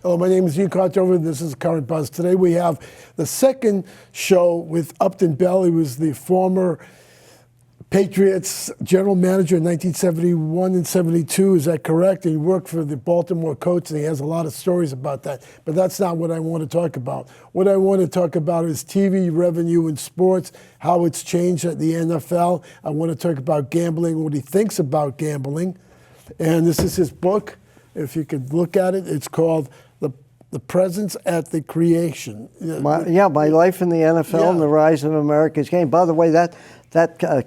Hello, my name is Contover. This is Current Buzz. Today we have the second show with Upton Bell. He was the former Patriots general manager in 1971 and 72. Is that correct? And he worked for the Baltimore Colts, and he has a lot of stories about that. But that's not what I want to talk about. What I want to talk about is TV revenue in sports, how it's changed at the NFL. I want to talk about gambling, what he thinks about gambling. And this is his book. If you could look at it, it's called The Presence at the Creation. My life in the NFL and the rise of America's game. By the way, that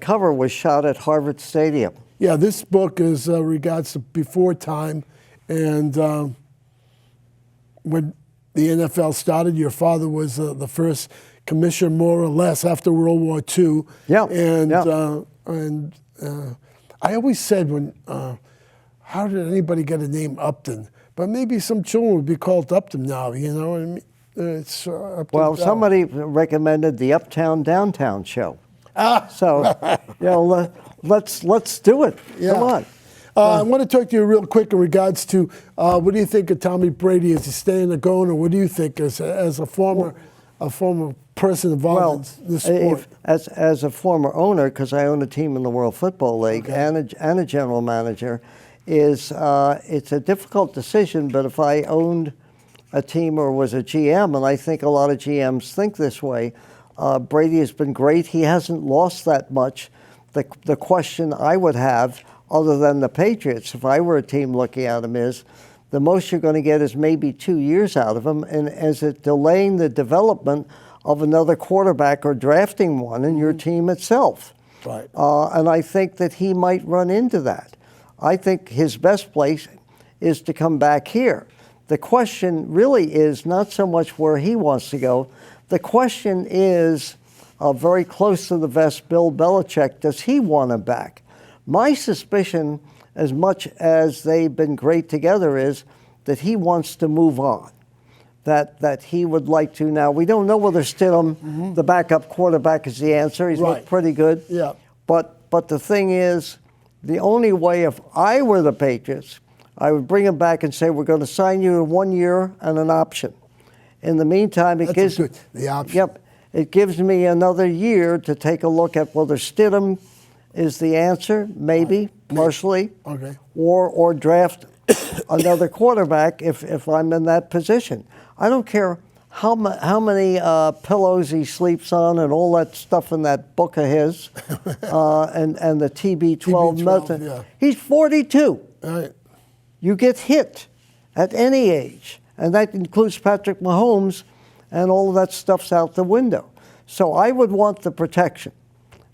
cover was shot at Harvard Stadium. Yeah, this book is regards to before time, and when the NFL started, your father was the first commissioner, more or less, after World War II. Yeah. And I always said how did anybody get a name Upton? But maybe some children would be called Upton now, you know what I mean? It's Upton well, Bell. somebody recommended the Uptown Downtown show. So, let's do it. Yeah. Come on. I want to talk to you real quick in regards to what do you think of Tommy Brady? Is he staying or going, or what do you think as a former person involved in this sport? As a former owner, because I own a team in the World Football League and a general manager, it's a difficult decision. But if I owned a team or was a GM, and I think a lot of GMs think this way, Brady has been great. He hasn't lost that much. The question I would have, other than the Patriots, if I were a team looking at him, is the most you're going to get is maybe 2 years out of him. And is it delaying the development of another quarterback or drafting one in your team itself? Right. And I think that he might run into that. I think his best place is to come back here. The question really is not so much where he wants to go. The question is, very close to the vest, Bill Belichick, does he want him back? My suspicion, as much as they've been great together, is that he wants to move on, that he would like to. Now, we don't know whether Stidham, the backup quarterback, is the answer. He's looked pretty good. Yeah. But the thing is, the only way, if I were the Patriots, I would bring him back and say, we're going to sign you to 1 year and an option. In the meantime, it gives the option. Yep, it gives me another year to take a look at whether Stidham is the answer, maybe partially, or draft another quarterback if I'm in that position. I don't care how many pillows he sleeps on and all that stuff in that book of his, and the TB12 method. Yeah. He's 42. Right. You get hit at any age. And that includes Patrick Mahomes, and all of that stuff's out the window. So I would want the protection.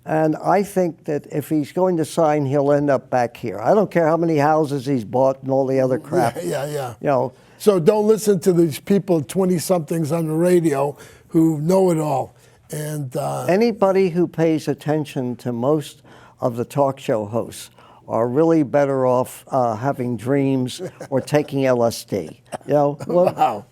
And I think that if he's going to sign, he'll end up back here. I don't care how many houses he's bought and all the other crap. Yeah. You know. So don't listen to these people, 20-somethings on the radio, who know it all. And anybody who pays attention to most of the talk show hosts are really better off having dreams or taking LSD. You know,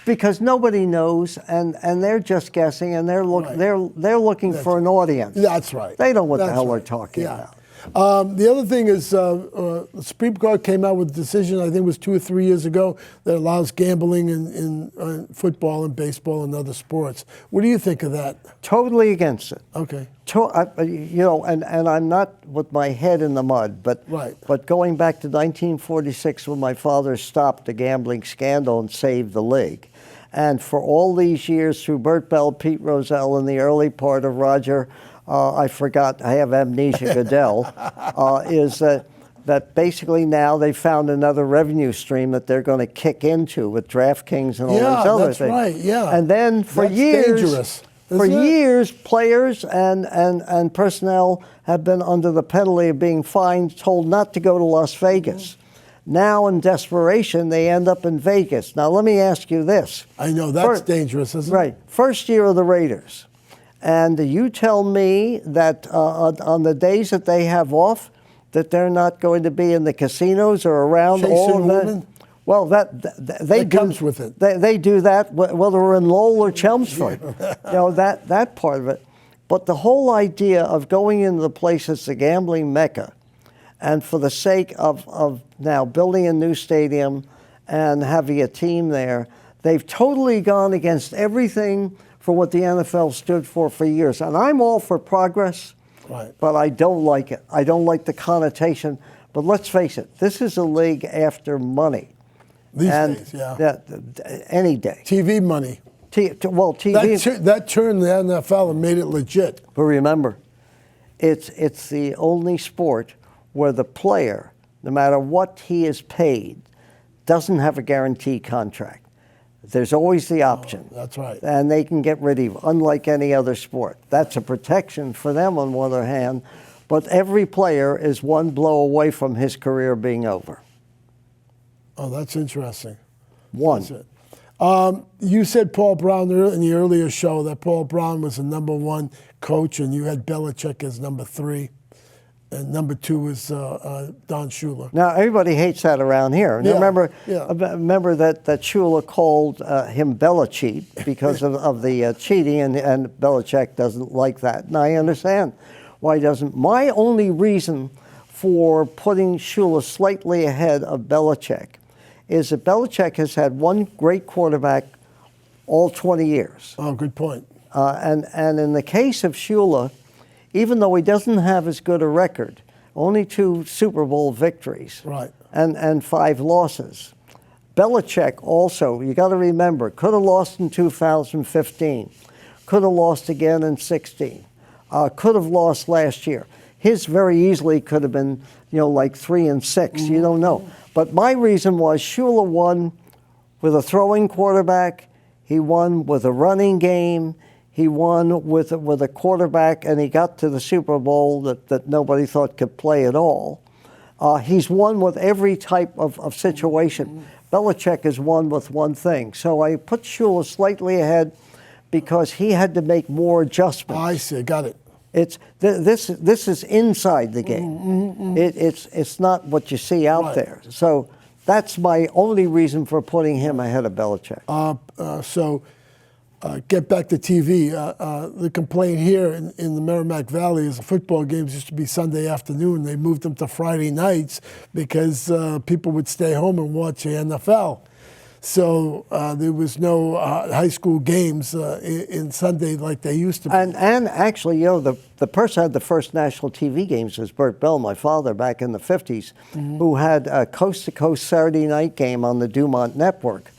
because nobody knows, and they're just guessing, and they're looking for an audience. That's right. They know what the hell they're talking about. The other thing is the Supreme Court came out with a decision, I think it was 2 or 3 years ago, that allows gambling in football and baseball and other sports. What do you think of that? Totally against it. Okay. And I'm not with my head in the mud, but going back to 1946 when my father stopped the gambling scandal and saved the league. And for all these years through Bert Bell, Pete Rozelle, and the early part of Roger, I forgot, I have amnesia, Goodell, is that basically now they found another revenue stream that they're going to kick into with DraftKings and all these other things. Yeah, that's right, yeah. And then for years, players and personnel have been under the penalty of being fined, told not to go to Las Vegas. Now, in desperation, they end up in Vegas. Now, let me ask you this. I know, that's dangerous, isn't it? Right. First year of the Raiders. And you tell me that on the days that they have off, that they're not going to be in the casinos or around all of that? Women? Well, that comes with it. They do that whether we're in Lowell or Chelmsford. You know, that part of it. But the whole idea of going into the place that's the gambling mecca, and for the sake of now building a new stadium and having a team there. They've totally gone against everything for what the NFL stood for years. And I'm all for progress, Right. but I don't like it. I don't like the connotation. But let's face it, this is a league after money. These days, yeah. Any day. TV money. Well, TV. That turned the NFL and made it legit. But remember, it's the only sport where the player, no matter what he is paid, doesn't have a guaranteed contract. There's always the option. Oh, that's right. And they can get rid of you, unlike any other sport. That's a protection for them on one other hand, but every player is one blow away from his career being over. Oh, that's interesting. One. That's it. You said Paul Brown in the earlier show that Paul Brown was the #1 coach, and you had Belichick as #3, and #2 was Don Shula. Now everybody hates that around here. Yeah, Remember yeah. that Shula called him Belichick because of the cheating, and Belichick doesn't like that. And I understand why he doesn't. My only reason for putting Shula slightly ahead of Belichick is that Belichick has had one great quarterback all 20 years. Oh, good point. And in the case of Shula, even though he doesn't have as good a record, only 2 Super Bowl victories, Right. and 5 losses. Belichick also, you got to remember, could have lost in 2015, could have lost again in 16, could have lost last year. His very easily could have been, like 3-6. You don't know. But my reason was Shula won with a throwing quarterback. He won with a running game. He won with a quarterback, and he got to the Super Bowl that nobody thought could play at all. He's won with every type of situation. Belichick has won with one thing. So I put Shula slightly ahead because he had to make more adjustments. I see. Got it. This is inside the game. It's not what you see out there. So that's my only reason for putting him ahead of Belichick. Get back to TV. The complaint here in the Merrimack Valley is the football games used to be Sunday afternoon. They moved them to Friday nights because people would stay home and watch the NFL. So there was no high school games in Sunday like they used to be. And actually, the person who had the first national TV games was Bert Bell, my father, back in the 50s, who had a coast-to-coast Saturday night game on the Dumont Network.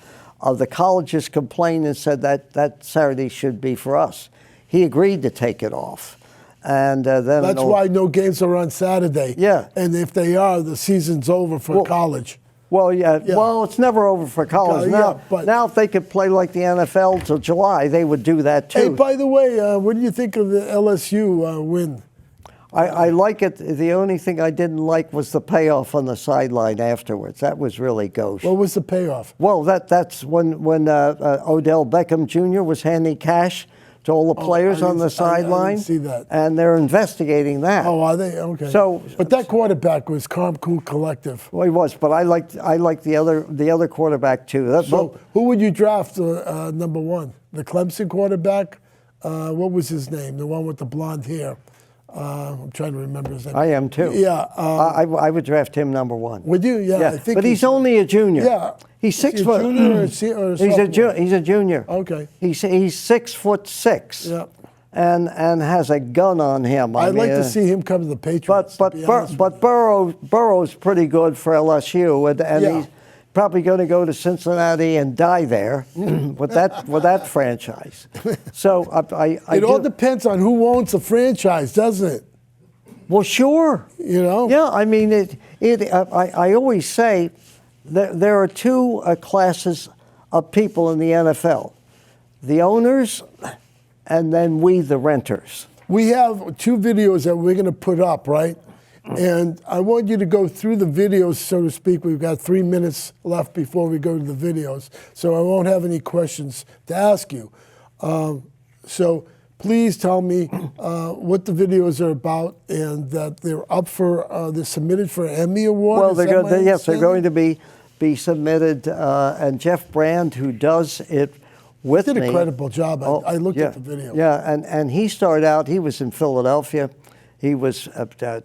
The colleges complained and said that Saturday should be for us. He agreed to take it off. And then that's why no games are on Saturday. Yeah. And if they are, the season's over for college. Well, yeah. Well, it's never over for college. Now, if they could play like the NFL till July, they would do that too. Hey, by the way, what do you think of the LSU win? I like it. The only thing I didn't like was the payoff on the sideline afterwards. That was really gauche. What was the payoff? Well, that's when Odell Beckham Jr. was handing cash to all the players on the sideline. I didn't see that. And they're investigating that. Oh, are they? Okay. But that quarterback was calm, cool, collective. Well, he was, but I liked the other quarterback too. So who would you draft #1? The Clemson quarterback? What was his name? The one with the blonde hair. I'm trying to remember his name. I am too. Yeah. I would draft him '1. Would you? Yeah. I think but he's only a junior. Yeah. He's 6 Is he foot. a junior or He's a junior. Okay. He's 6'6". Yeah. And has a gun on him. I'd like to see him come to the Patriots. But Burrow's pretty good for LSU, and he's probably going to go to Cincinnati and die there with that franchise. So it all depends on who owns the franchise, doesn't it? Well, sure. Yeah, I mean, I always say there are 2 classes of people in the NFL: the owners, and then we, the renters. We have 2 videos that we're going to put up, right? And I want you to go through the videos, so to speak. We've got 3 minutes left before we go to the videos, so I won't have any questions to ask you. So please tell me what the videos are about, and that they're up for, they're submitted for an Emmy Award. Well, they're going to be submitted, and Jeff Brand, who does it with me, did a credible job. I looked at the video. Yeah, and he started out. He was in Philadelphia. He was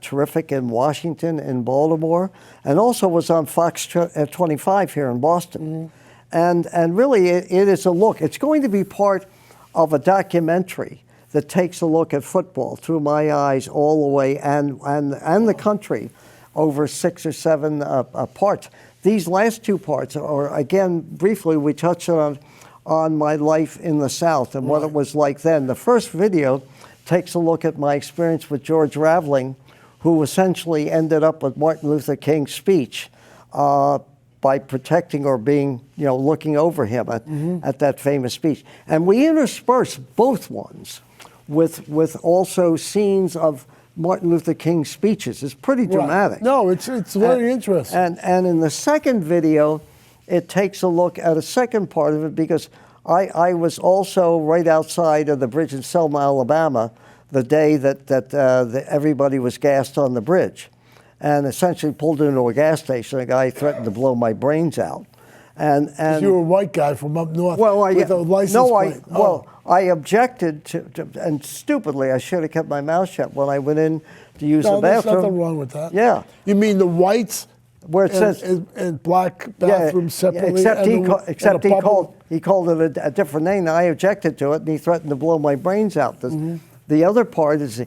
terrific in Washington, in Baltimore, and also was on Fox 25 here in Boston. And really, it is a look. It's going to be part of a documentary that takes a look at football through my eyes all the way, and the country over 6 or 7 parts. These last 2 parts are, again, briefly, we touched on my life in the South and what it was like then. The first video takes a look at my experience with George Raveling, who essentially ended up with Martin Luther King's speech by protecting or being, looking over him at that famous speech. And we intersperse both ones with also scenes of Martin Luther King's speeches. It's pretty dramatic. Right. No, it's very interesting. And in the second video, it takes a look at a second part of it, because I was also right outside of the bridge in Selma, Alabama, the day that everybody was gassed on the bridge, and essentially pulled into a gas station. A guy threatened to blow my brains out. And you were a white guy from up north with a license plate. Well, I objected to, and stupidly, I should have kept my mouth shut when I went in to use the bathroom. There's nothing wrong with that. Yeah. You mean the whites where it says and black bathrooms separately? Except he called it a different name. And I objected to it, and he threatened to blow my brains out. The other part is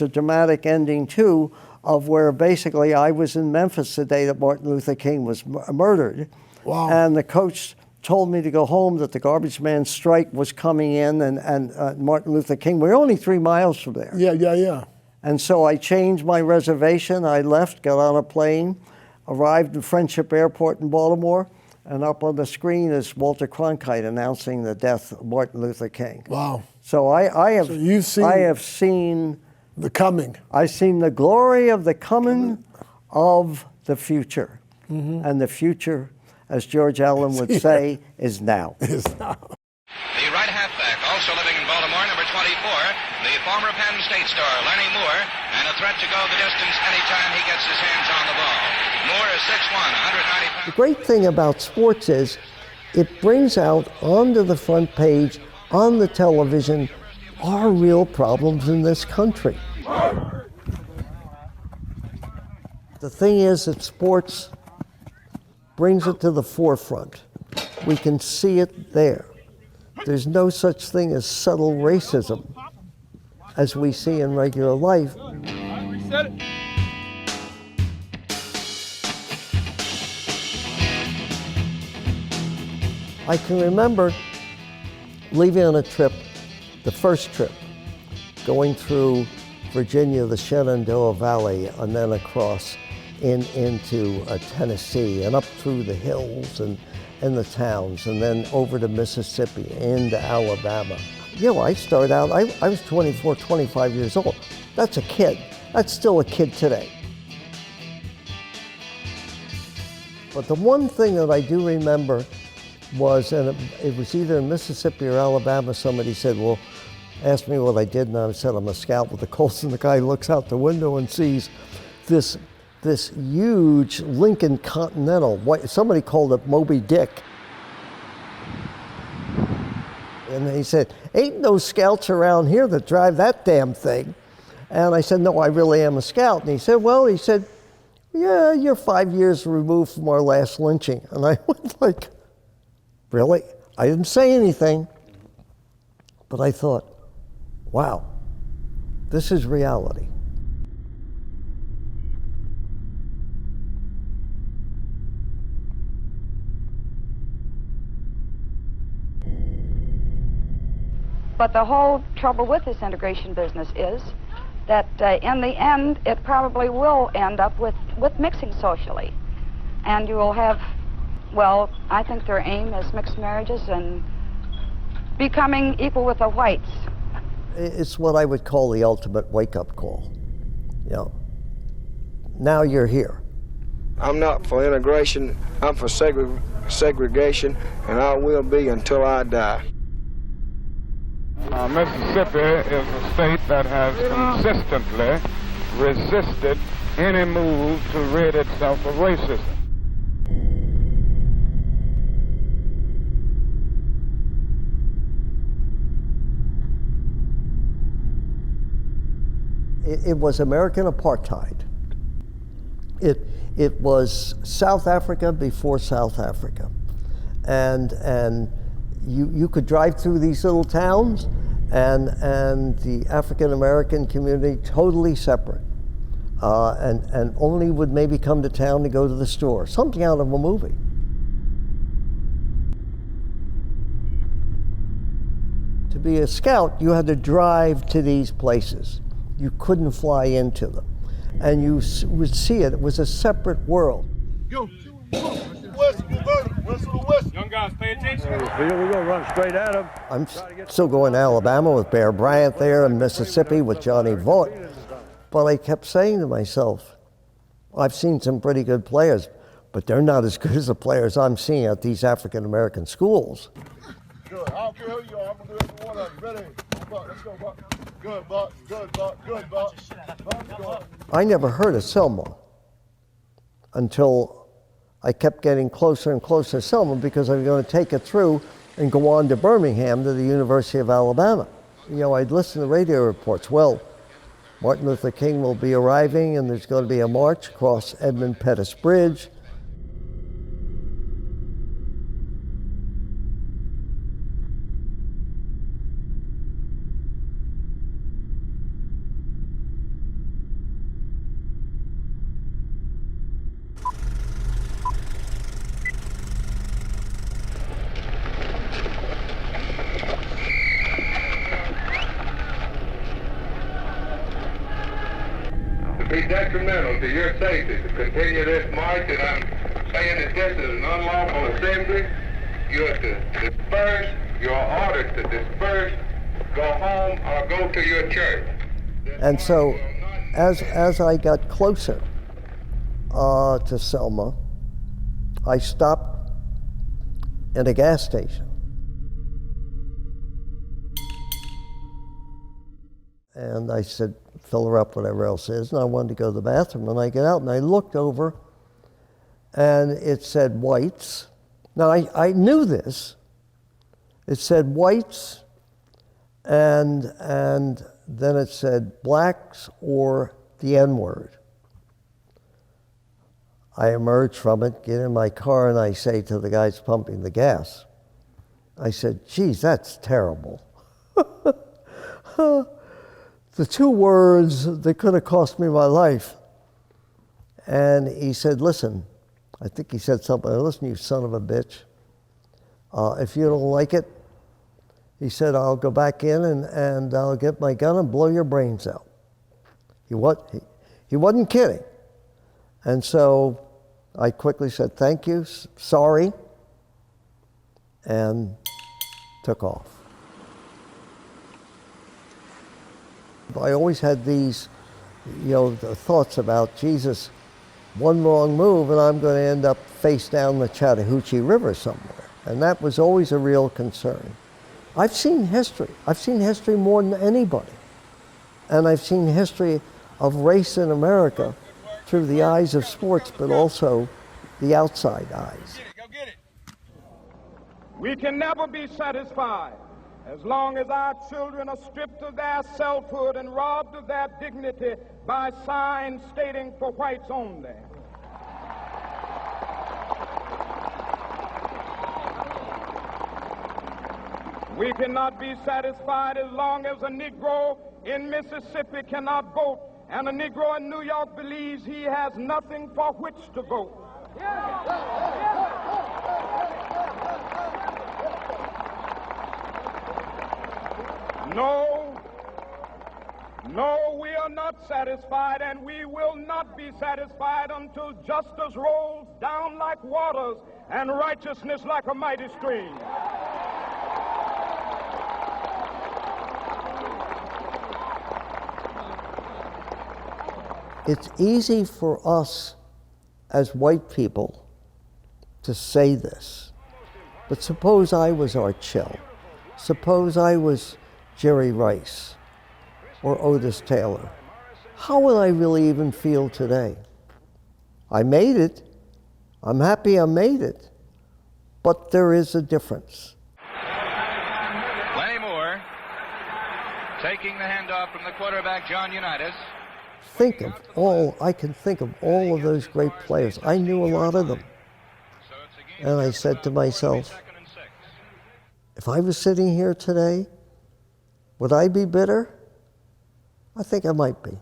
a dramatic ending too, of where basically I was in Memphis the day that Martin Luther King was murdered. Wow. And the coach told me to go home, that the garbage man strike was coming in, and Martin Luther King, we're only 3 miles from there. Yeah. And so I changed my reservation. I left, got on a plane, arrived in Friendship Airport in Baltimore, and up on the screen is Walter Cronkite announcing the death of Martin Luther King. Wow. So I have seen the coming. I've seen the glory of the coming of the future. And the future, as George Allen would say, is now. The right halfback, also living in Baltimore, number 24, the former Penn State star, Lenny Moore, and a threat to go the distance anytime he gets his hands on the ball. Moore is 6'1", 190 pounds. The great thing about sports is it brings out onto the front page, on the television, our real problems in this country. The thing is that sports brings it to the forefront. We can see it there. There's no such thing as subtle racism as we see in regular life. I can remember leaving on a trip, the first trip, going through Virginia, the Shenandoah Valley, and then across into Tennessee, and up through the hills and the towns, and then over to Mississippi, into Alabama. I started out, I was 24, 25 years old. That's a kid. That's still a kid today. But the one thing that I do remember was, and it was either in Mississippi or Alabama, somebody said, well, asked me what I did, and I said, I'm a scout with the Colts, and the guy looks out the window and sees this huge Lincoln Continental. Somebody called it Moby Dick. And he said, ain't no scouts around here that drive that damn thing. And I said, no, I really am a scout. And he said, yeah, you're 5 years removed from our last lynching. And I went like, really? I didn't say anything, but I thought, wow, this is reality. But the whole trouble with this integration business is that in the end, it probably will end up with mixing socially. And you will have, well, I think their aim is mixed marriages and becoming equal with the whites. It's what I would call the ultimate wake-up call. Now you're here. I'm not for integration, I'm for segregation, and I will be until I die. Mississippi is a state that has consistently resisted any move to rid itself of racism. It was American apartheid. It was South Africa before South Africa. And you could drive through these little towns and the African American community totally separate. And only would maybe come to town to go to the store, something out of a movie. To be a scout, you had to drive to these places. You couldn't fly into them. And you would see it. It was a separate world. Go. Young guys, pay attention. We're going to run straight at him. I'm still going to Alabama with Bear Bryant there, and Mississippi with Johnny Vaught. But I kept saying to myself, I've seen some pretty good players, but they're not as good as the players I'm seeing at these African-American schools. Good. I don't care who you are. I'm going to do every one of you. Ready? Buck, let's go, Buck. Good, Buck. Good, Buck. Good, Buck. Buck. I never heard of Selma until I kept getting closer and closer to Selma because I was going to take it through and go on to Birmingham to the University of Alabama. You know, I'd listen to radio reports. Well, Martin Luther King will be arriving and there's going to be a march across Edmund Pettus Bridge. Be detrimental to your safety to continue this march, and I'm saying that this is an unlawful assembly. You are to disperse. You are ordered to disperse, go home, or go to your church. And so, as I got closer to Selma, I stopped at a gas station. And I said, fill her up, whatever else is, and I wanted to go to the bathroom. And I get out and I looked over and it said whites. Now I knew this. It said whites and then it said blacks or the N-word. I emerge from it, get in my car, and I say to the guys pumping the gas, I said, geez, that's terrible. The two words that could have cost me my life. And he said, listen, I think he said something, listen, you son of a bitch. If you don't like it, he said, I'll go back in and I'll get my gun and blow your brains out. He wasn't kidding. And so I quickly said, thank you, sorry, and took off. I always had these, the thoughts about Jesus, one wrong move and I'm going to end up face down the Chattahoochee River somewhere. And that was always a real concern. I've seen history. I've seen history more than anybody. And I've seen history of race in America through the eyes of sports, but also the outside eyes. Go get it. We can never be satisfied as long as our children are stripped of their selfhood and robbed of their dignity by signs stating for whites only. We cannot be satisfied as long as a Negro in Mississippi cannot vote and a Negro in New York believes he has nothing for which to vote. No, we are not satisfied, and we will not be satisfied until justice rolls down like waters and righteousness like a mighty stream. It's easy for us as white people to say this, but suppose I was Art Shell. Suppose I was Jerry Rice or Otis Taylor. How would I really even feel today? I made it. I'm happy I made it. But there is a difference. Lenny Moore taking the handoff from the quarterback, John Unitas. I can think of all of those great players. I knew a lot of them. And I said to myself, if I was sitting here today, would I be bitter? I think I might be.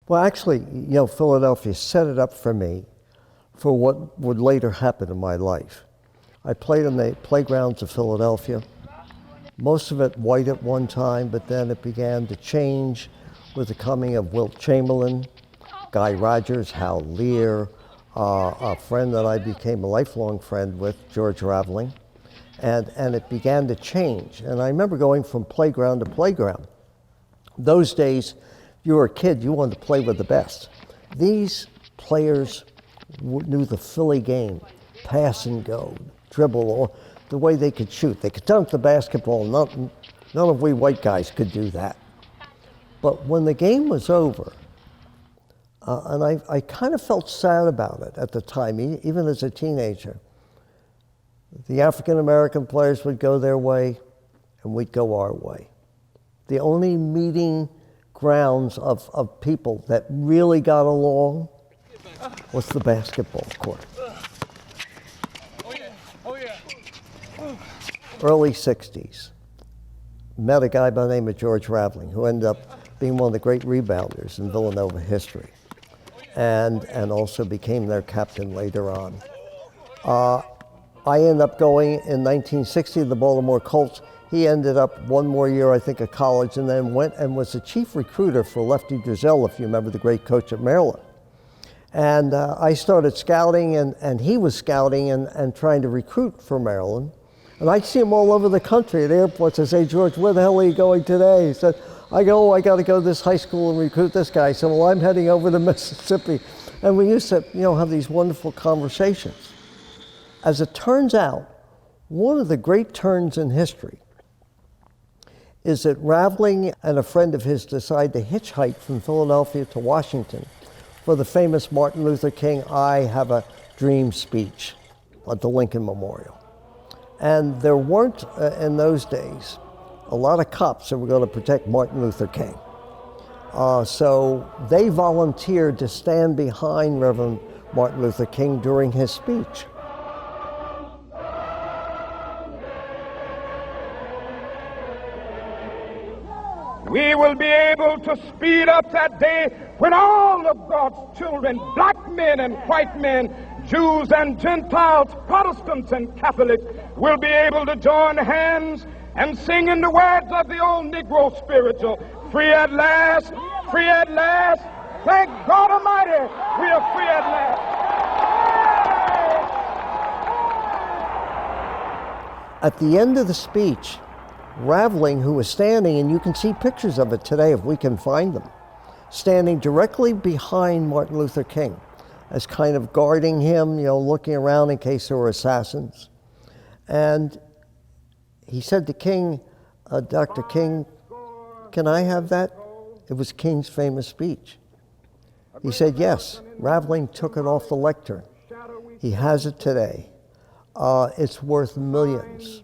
Well, actually, Philadelphia set it up for me for what would later happen in my life. I played in the playgrounds of Philadelphia, most of it white at one time, but then it began to change with the coming of Wilt Chamberlain, Guy Rogers, Hal Lear, a friend that I became a lifelong friend with, George Raveling, and it began to change. And I remember going from playground to playground. Those days, you were a kid, you wanted to play with the best. These players knew the Philly game, pass and go, dribble, or the way they could shoot. They could dunk the basketball. None of we white guys could do that. But when the game was over, and I kind of felt sad about it at the time, even as a teenager, the African-American players would go their way, and we'd go our way. The only meeting grounds of people that really got along was the basketball court. Early 60s. Met a guy by the name of George Raveling, who ended up being one of the great rebounders in Villanova history, and also became their captain later on. I ended up going in 1960 to the Baltimore Colts. He ended up one more year, I think, at college, and then went and was the chief recruiter for Lefty Driesell, if you remember, the great coach at Maryland. And I started scouting, and he was scouting and trying to recruit for Maryland. And I'd see him all over the country at airports. I'd say, George, where the hell are you going today? He said, I got to go to this high school and recruit this guy. I said, well, I'm heading over to Mississippi. And we used to, have these wonderful conversations. As it turns out, one of the great turns in history is that Raveling and a friend of his decided to hitchhike from Philadelphia to Washington for the famous Martin Luther King I Have a Dream speech at the Lincoln Memorial. And there weren't, in those days, a lot of cops that were going to protect Martin Luther King. So they volunteered to stand behind Reverend Martin Luther King during his speech. We will be able to speed up that day when all of God's children, black men and white men, Jews and Gentiles, Protestants and Catholics, will be able to join hands and sing in the words of the old Negro spiritual, free at last, free at last. Thank God Almighty, we are free at last. At the end of the speech, Raveling, who was standing, and you can see pictures of it today if we can find them, standing directly behind Martin Luther King as kind of guarding him, looking around in case there were assassins. And he said to King, Dr. King, can I have that? It was King's famous speech. He said, yes. Raveling took it off the lectern. He has it today. It's worth millions.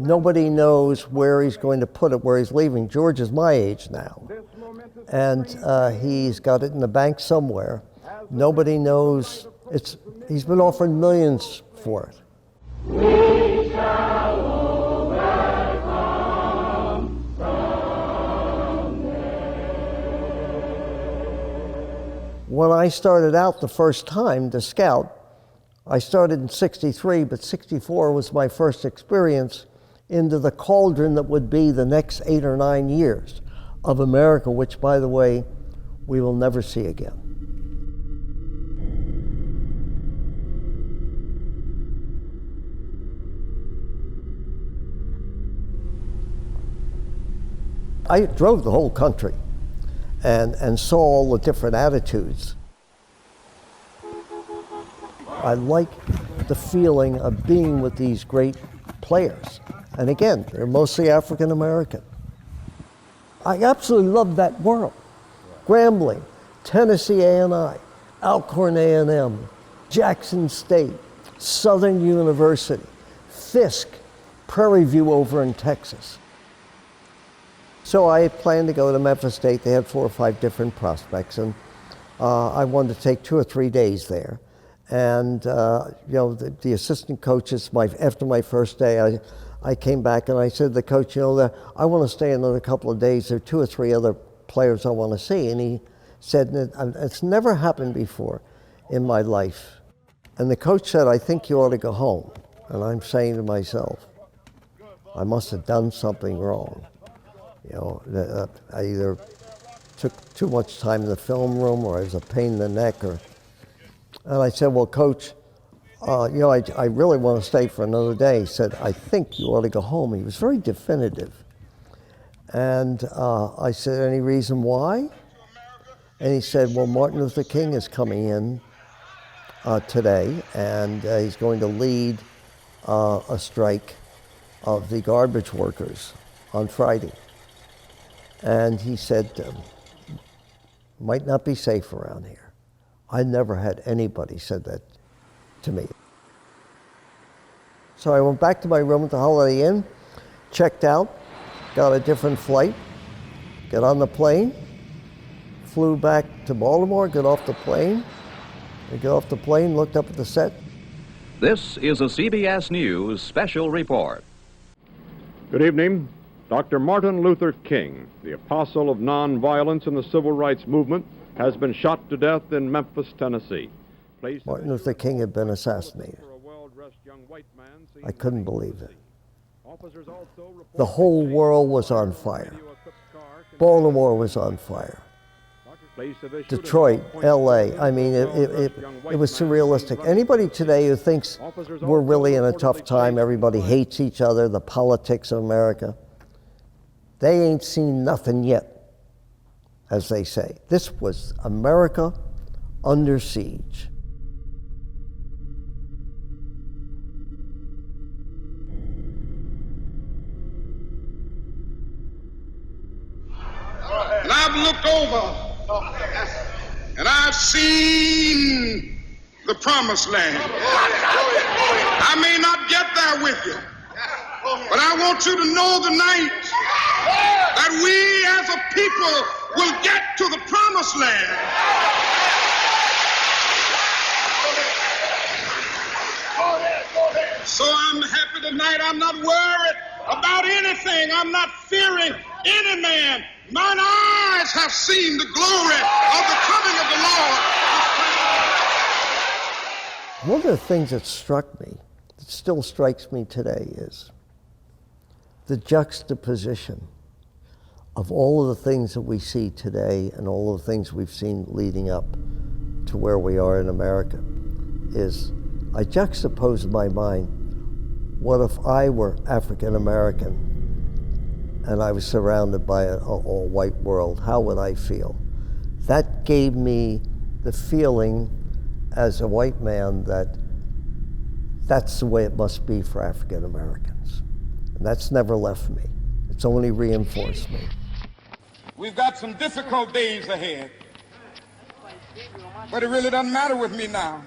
Nobody knows where he's going to put it, where he's leaving. George is my age now. And he's got it in the bank somewhere. Nobody knows. He's been offered millions for it. We shall overcome someday. When I started out the first time to scout, I started in 63, but 64 was my first experience into the cauldron that would be the next 8 or 9 years of America, which, by the way, we will never see again. I drove the whole country and saw all the different attitudes. I like the feeling of being with these great players. And again, they're mostly African American. I absolutely love that world. Grambling, Tennessee A&I, Alcorn A&M, Jackson State, Southern University, Fisk, Prairie View over in Texas. So I planned to go to Memphis State. They had 4 or 5 different prospects, and I wanted to take 2 or 3 days there. And the assistant coaches, after my first day, I came back and I said to the coach, I want to stay another couple of days. There are 2 or 3 other players I want to see. And he said, it's never happened before in my life. And the coach said, I think you ought to go home. And I'm saying to myself, I must have done something wrong. I either took too much time in the film room, or I was a pain in the neck. And I said, well, Coach, I really want to stay for another day. He said, I think you ought to go home. He was very definitive. And I said, any reason why? And he said, well, Martin Luther King is coming in today, and he's going to lead a strike of the garbage workers on Friday. And he said, might not be safe around here. I never had anybody said that to me. So I went back to my room at the Holiday Inn, checked out, got a different flight, got on the plane, flew back to Baltimore, got off the plane. I got off the plane, looked up at the set. This is a CBS News special report. Good evening. Dr. Martin Luther King, the apostle of nonviolence in the civil rights movement, has been shot to death in Memphis, Tennessee. Martin Luther King had been assassinated. I couldn't believe it. The whole world was on fire. Baltimore was on fire. Detroit, LA, I mean, it was surrealistic. Anybody today who thinks we're really in a tough time, everybody hates each other, the politics of America, they ain't seen nothing yet, as they say. This was America under siege. And I've looked over and I've seen the promised land. I may not get there with you, but I want you to know tonight that we as a people will get to the promised land. So I'm happy tonight. I'm not worried about anything. I'm not fearing any man. Mine eyes have seen the glory of the coming of the Lord. One of the things that struck me, that still strikes me today, is the juxtaposition of all of the things that we see today and all of the things we've seen leading up to where we are in America. Is I juxtapose in my mind, what if I were African American and I was surrounded by an all-white world? How would I feel? That gave me the feeling as a white man that that's the way it must be for African Americans. And that's never left me. It's only reinforced me. We've got some difficult days ahead, but it really doesn't matter with me now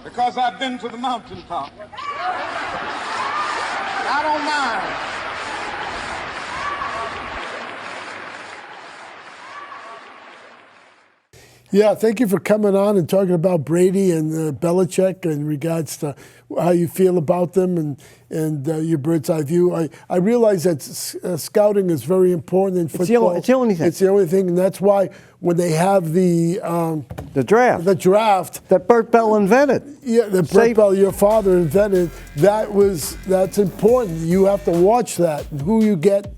because I've been to the mountaintop. I don't mind. Yeah, thank you for coming on and talking about Brady and Belichick in regards to how you feel about them and your bird's eye view. I realize that scouting is very important in football. It's the only thing. It's the only thing, and that's why when they have the draft that Bert Bell invented. Yeah, that Bert Bell, your father, invented. That's important. You have to watch that and who you get.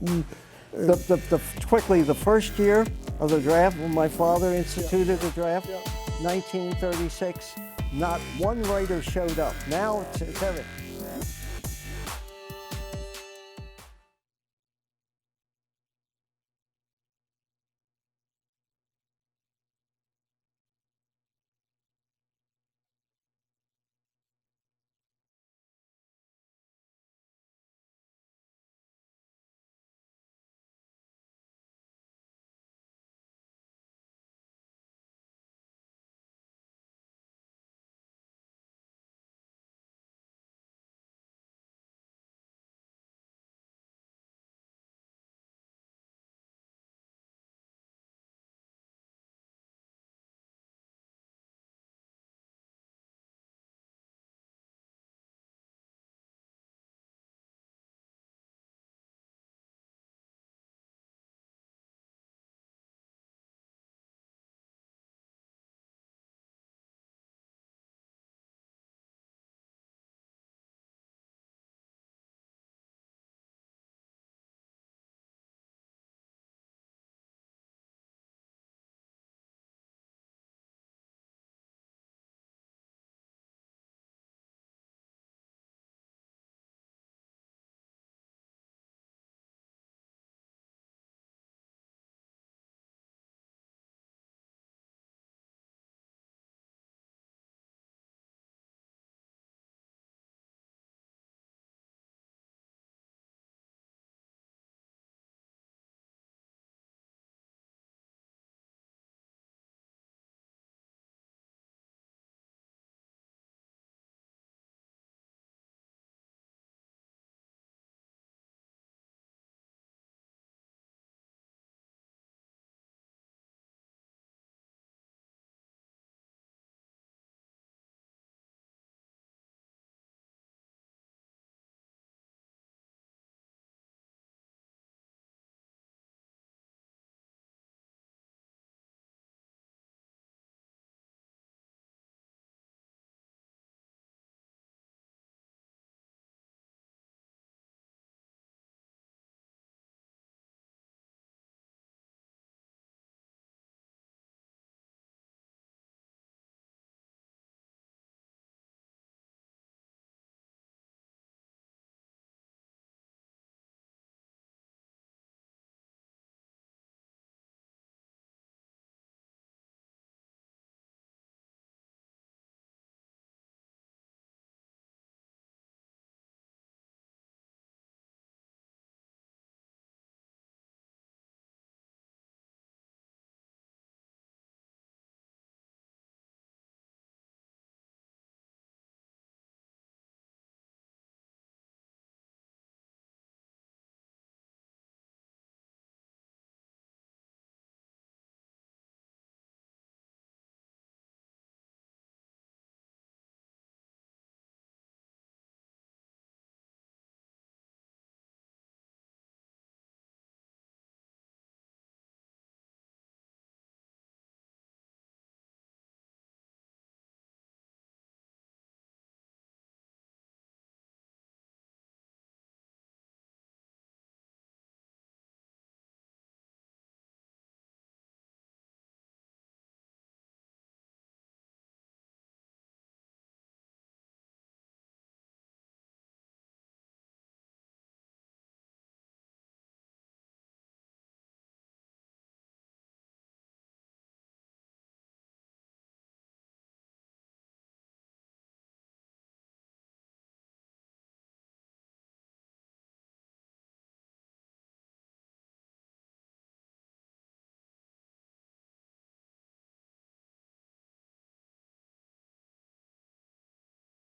Quickly, the first year of the draft, when my father instituted the draft, 1936, not one writer showed up. Now it's everything.